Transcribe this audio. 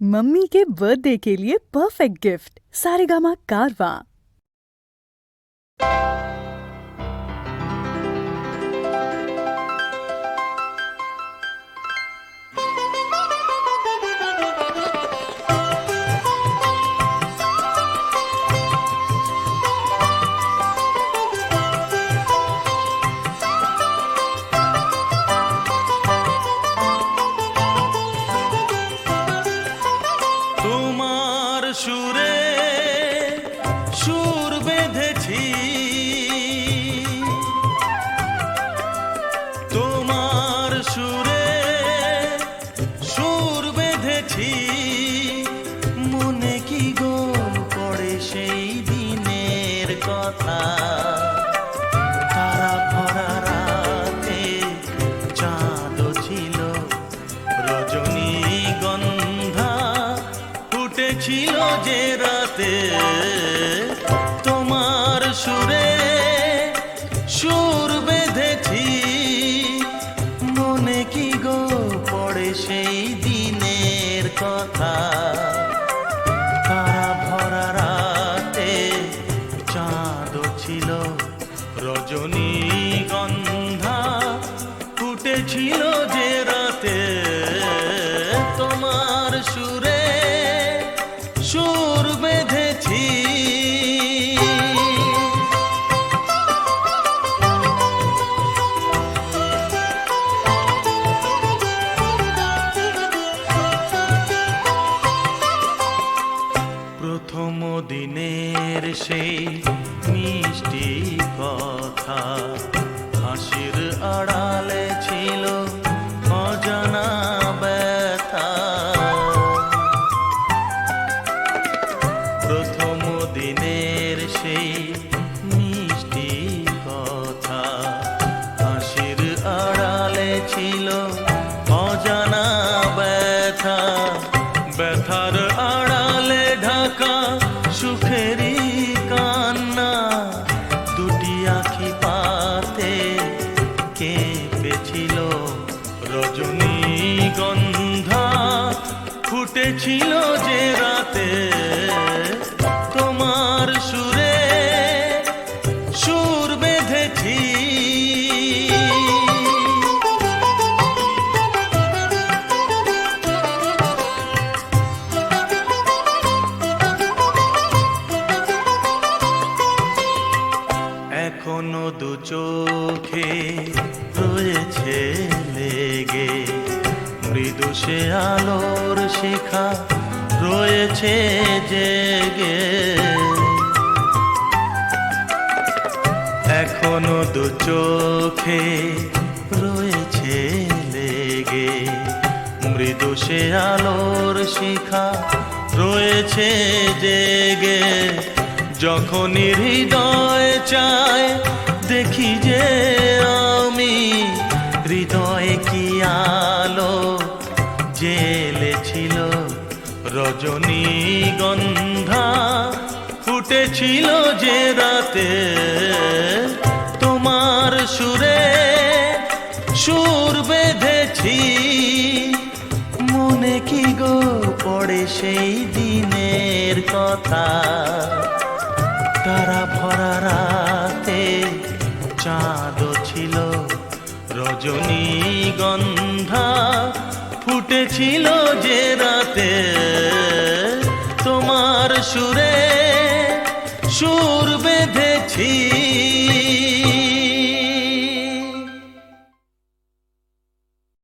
Mummy के birthday के लिए परफेक्ट गिफ्ट सारेगामा कारवां। তোমার সুরে সুর বেঁধেছি, তোমার সুরে সুর বেঁধেছি, মনে কি গোল পড়ে সেই দিনের কথা। তারা ভরা রাতে চাঁদ ছিল, রজনীগন্ধা ফুটেছিল যে রাতে। তোমার সুরে সুর বেঁধেছি, মনে কি গো পড়ে সেই দিনের কথা। তারা ভরা রাতে চাঁদ ছিল, রজনীগন্ধা ফুটেছিল যে রাতে। তোমার সুরে সুর বেঁধেছি। প্রথম দিনের সেই মিষ্টি কথা, হাসির আড়ালে ছিল অজানা ব্যথা। প্রথম দিনের সেই মিষ্টি কথা, হাসির আড়ালে ছিল অজানা ব্যথা। ব্যথার আড়ালে ঢাকা সুখেরই কান্না, দুটি আঁখি পাতে কেঁপেছিল, রজনীগন্ধা ফুটেছিল যে রাতে। তোমার সুরে সুর বেঁধেছি। এখনো দু চোখে রয়েছে লেগে, মৃদু সে আলোর শিখা রয়েছে জেগে। এখনো দু চোখে রয়েছে লেগে, মৃদু সে আলোর শিখা রয়েছে জেগে। যখনই হৃদয় চায় দেখি যে আমি, হৃদয়ে কি আলো জ্বেলেছিল, রজনীগন্ধা ফুটেছিল যে রাতে। তোমার সুরে সুর বেঁধেছি, মনে কি গো পড়ে সেই দিনের কথা। তারা ভরা রাতে চাঁদ ছিল, রজনীগন্ধা ফুটেছিল যে রাতে। তোমার সুরে সুর বেঁধেছি।